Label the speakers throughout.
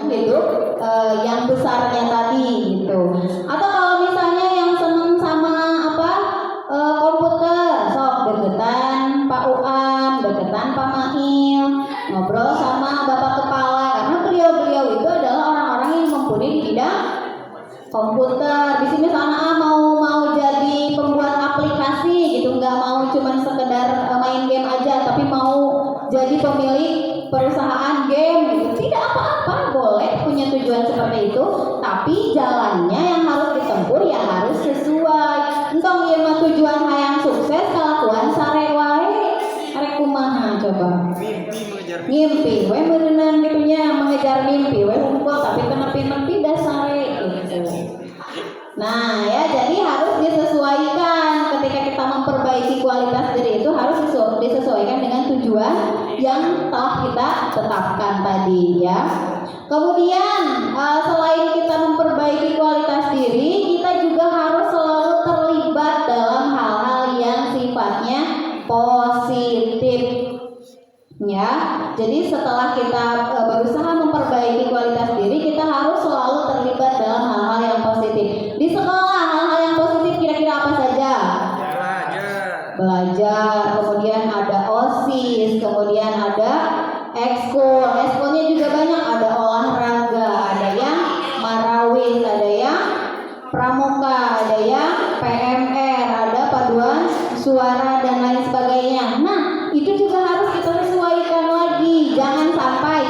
Speaker 1: hidup yang besarnya tadi gitu. Atau kalau misalnya yang seneng sama komputer, sok deketan Pak Uam, deketan Pak Mahil, ngobrol sama Bapak Kepala, karena beliau itu adalah orang-orang yang mumpuni di bidang komputer. Di sini misalnya mau jadi pembuat aplikasi gitu, nggak mau cuman sekedar main game aja, tapi mau jadi pemilik perusahaan game gitu. Tidak apa-apa, boleh punya tujuan seperti itu, tapi jalannya yang harus ditempuh ya harus sesuai. Entong ieu mah tujuan hayang sukses kalakuan sare wae. Arek kumaha coba? Mimpi we meureunan gitunya, mengejar mimpi we hungkul tapi teu nepi-nepi da sare gitu. Nah, ya jadi harus disesuaikan ketika kita memperbaiki kualitas diri itu harus disesuaikan dengan tujuan yang telah kita tetapkan tadi ya. Kemudian selain kita memperbaiki kualitas diri, kita juga harus selalu terlibat dalam hal-hal yang sifatnya positif. Ya, jadi setelah kita berusaha memperbaiki kualitas diri, kita harus selalu terlibat dalam hal-hal yang positif. Di sekolah hal-hal yang positif kira-kira apa saja? Belajar, kemudian ada OSIS, kemudian ada ekskul. Ekskulnya juga banyak, ada olahraga, ada yang marawis, ada yang pramuka, ada yang PMR, ada paduan suara dan lain sebagainya. Nah, itu juga harus kita sesuaikan lagi. Jangan sampai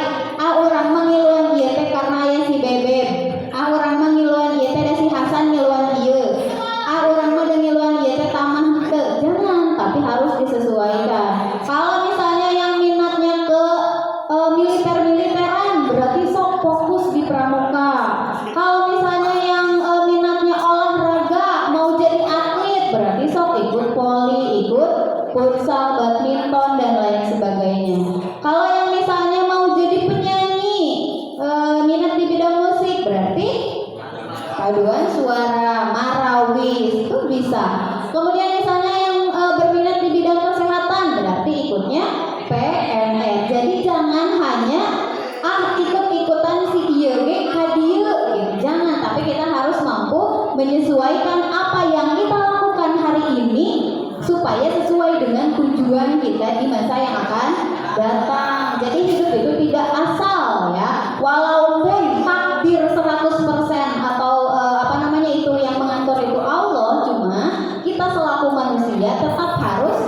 Speaker 1: orang mengiluan ieu teh karena aya si Bebeb. Orang mengiluan ieu teh da si Hasan ngiluan ieu. Orang mah ngiluan ieu teh tamah teu. Jangan, tapi harus disesuaikan. Kalau misalnya yang minatnya ke militer-militeran, berarti sok fokus di pramuka. Kalau misalnya yang minatnya olahraga, mau jadi atlet, berarti sok ikut poli, ikut futsal, badminton dan lain sebagainya. Kalau yang misalnya mau jadi penyanyi, minat di bidang musik, berarti paduan suara, marawis itu bisa. Kemudian misalnya yang berminat di bidang kesehatan, berarti ikutnya PNR. Jadi jangan hanya ikut-ikutan si ieu ge ka dieu gitu. Jangan, tapi kita harus mampu menyesuaikan apa yang kita lakukan hari ini supaya sesuai dengan tujuan kita di masa yang akan datang. Jadi hidup itu tidak asal ya. Walaupun takdir 100% atau itu yang mengatur itu Allah, cuma kita selaku manusia tetap harus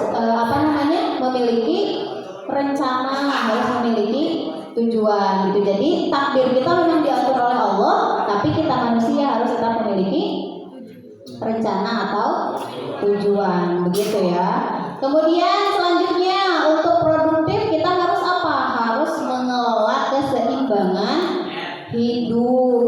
Speaker 1: memiliki rencana, harus memiliki tujuan gitu. Jadi takdir kita memang diatur oleh Allah, tapi kita manusia harus tetap memiliki rencana atau tujuan, begitu ya. Kemudian selanjutnya untuk produktif kita harus apa? Harus mengelola keseimbangan hidup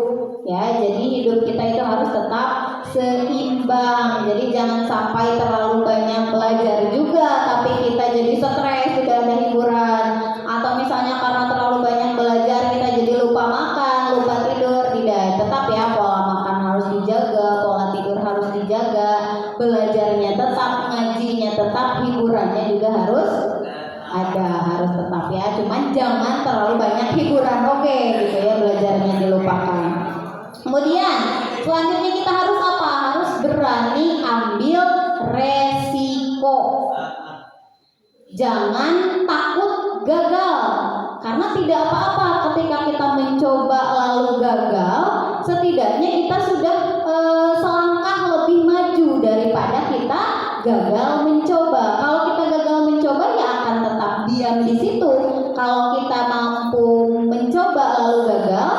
Speaker 1: ya. Jadi hidup kita itu harus tetap seimbang. Jadi jangan sampai terlalu banyak belajar juga tapi kita jadi stres, tidak ada hiburan. Atau misalnya karena terlalu banyak belajar kita jadi lupa makan, lupa tidur. Tidak, tetap ya, pola makan harus dijaga, pola tidur harus dijaga, belajarnya tetap, ngajinya tetap, hiburannya juga harus ada, harus tetap ya. Cuman jangan terlalu banyak hiburan, oke gitu ya, belajarnya dilupakan. Kemudian selanjutnya kita harus apa? Harus berani ambil resiko. Jangan takut gagal, karena tidak apa-apa ketika kita mencoba lalu gagal. Setidaknya kita sudah selangkah lebih maju daripada kita gagal mencoba. Kalau kita gagal mencoba ya akan tetap diam di situ. Kalau kita mampu mencoba lalu gagal,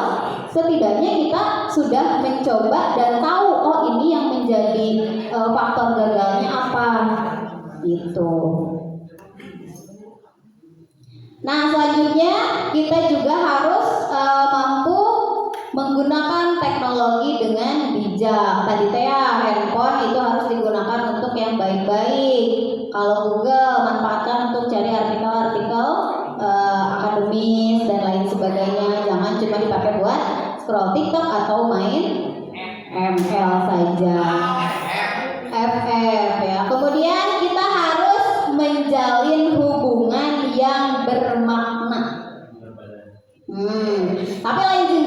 Speaker 1: setidaknya kita sudah mencoba dan tahu oh ini yang menjadi faktor gagalnya apa gitu. Nah selanjutnya kita juga harus mampu menggunakan teknologi dengan bijak. Tadi teh ya, handphone itu harus digunakan untuk yang baik-baik. Kalau Google manfaatkan untuk cari artikel-artikel akademis dan lain sebagainya. Jangan cuma dipakai buat scroll TikTok atau main ML saja. FF ya. Kemudian kita harus menjalin hubungan yang bermakna. Tapi lain sih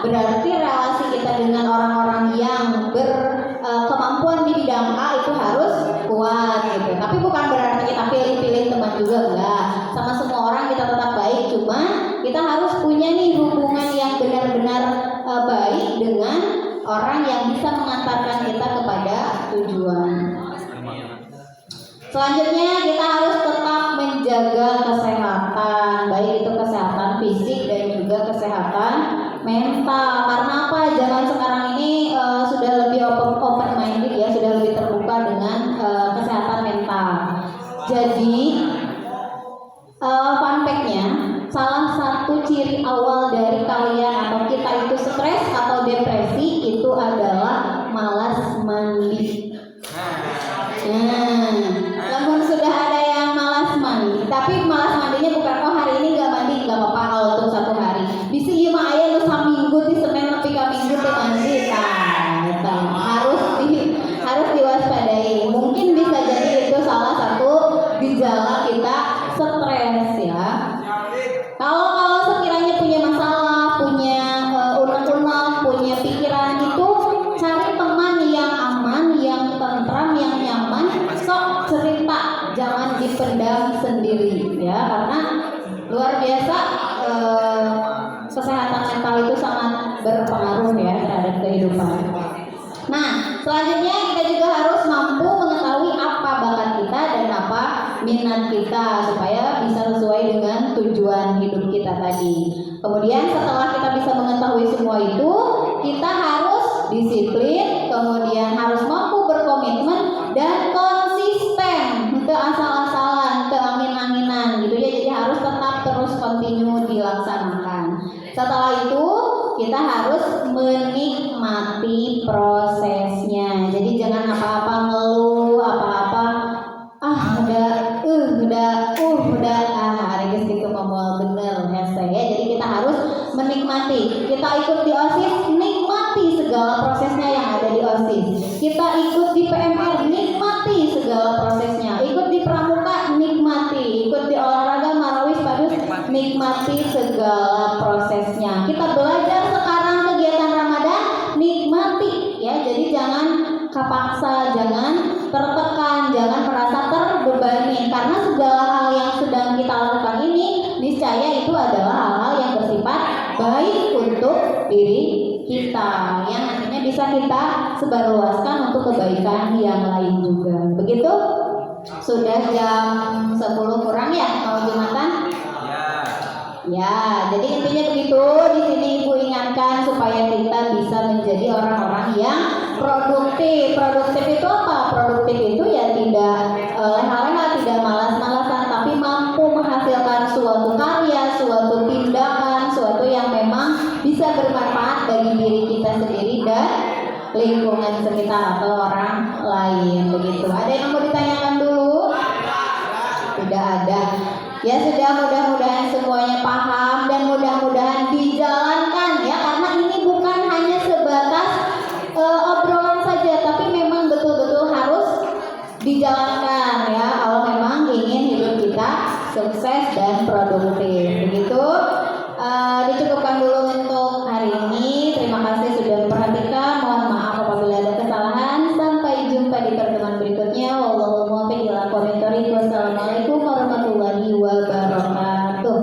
Speaker 1: berarti relasi kita dengan orang-orang yang berkemampuan di bidang A itu harus kuat gitu. Tapi bukan berarti kita pilih-pilih teman juga, enggak. Sama semua orang kita tetap baik, cuma kita harus punya nih hubungan yang benar-benar baik dengan orang yang bisa mengantarkan kita kepada tujuan. Selanjutnya kita harus tetap menjaga kesehatan, baik itu kesehatan fisik dan juga kesehatan mental. Karena apa? Zaman sekarang ini sudah lebih open minded ya, sudah lebih terbuka dengan kesehatan mental. Jadi fun fact-nya, salah satu ciri awal dari kalian atau kita itu stres atau depresi itu adalah malas mandi. Namun sudah ada yang malas mandi, tapi malas mandinya bukan hari ini nggak mandi nggak apa-apa kalau untuk 1 hari. Bisa iya mah ayah lu saminggu di semen lebih ke minggu tuh mandi, harus diwaspadai. Mungkin bisa jadi itu salah satu gejala kita stres ya. Kalau sekiranya punya masalah, punya unek-unek, punya pikiran itu, cari teman yang aman, yang tentram, yang nyaman, sok cerita, jangan dipendam sendiri ya, karena luar biasa kesehatan mental itu sangat berpengaruh ya terhadap kehidupan. Nah, selanjutnya kita juga harus mampu mengetahui apa bakat kita dan apa minat kita supaya bisa sesuai dengan tujuan hidup kita tadi. Kemudian setelah kita bisa mengetahui semua itu, kita harus disiplin, kemudian harus mampu berkomitmen dan konsisten, ke asal-asalan, ke angin-anginan gitu ya. Jadi harus tetap terus continue dilaksanakan. Setelah itu kita harus menikmati prosesnya. Jadi jangan apa-apa ngeluh, apa-apa udah hari gitu ngomong bener ya saya. Jadi kita harus menikmati. Kita ikut di OSIS, nikmati segala prosesnya yang ada di OSIS. Kita ikut di PMR, nikmati segala prosesnya. Ikut di pramuka, nikmati. Ikut di olahraga marawis padus, nikmati segala prosesnya. Kita belajar sekarang kegiatan Ramadan, nikmati ya. Jadi jangan kapaksa, jangan tertekan, jangan merasa terbebani, karena segala hal yang sedang kita lakukan ini niscaya itu adalah hal-hal yang bersifat baik untuk diri kita, yang nantinya bisa kita sebarluaskan untuk kebaikan yang lain juga. Begitu? Sudah jam 10 kurang ya, mau Jumatan? Ya, jadi intinya begitu. Di sini Ibu ingatkan supaya kita bisa menjadi orang-orang yang produktif. Produktif itu apa? Produktif itu ya tidak lengah-lengah, tidak malas-malasan, tapi mampu menghasilkan suatu karya, suatu tindakan, suatu yang memang bisa bermanfaat bagi diri kita sendiri dan lingkungan sekitar atau orang lain. Begitu. Ada yang mau ditanyakan dulu? Tidak ada. Ya sudah, mudah-mudahan semuanya paham dan mudah-mudahan dijalankan ya, karena ini bukan hanya sebatas obrolan saja, tapi memang betul-betul harus dijalankan ya kalau memang ingin hidup kita sukses dan produktif. Begitu. Dicukupkan dulu untuk hari ini. Terima kasih sudah memperhatikan. Mohon maaf apabila ada kesalahan. Sampai jumpa di pertemuan berikutnya. Wallahul muwaffiq ila aqwamit thoriq. Wassalamualaikum warahmatullahi wabarakatuh.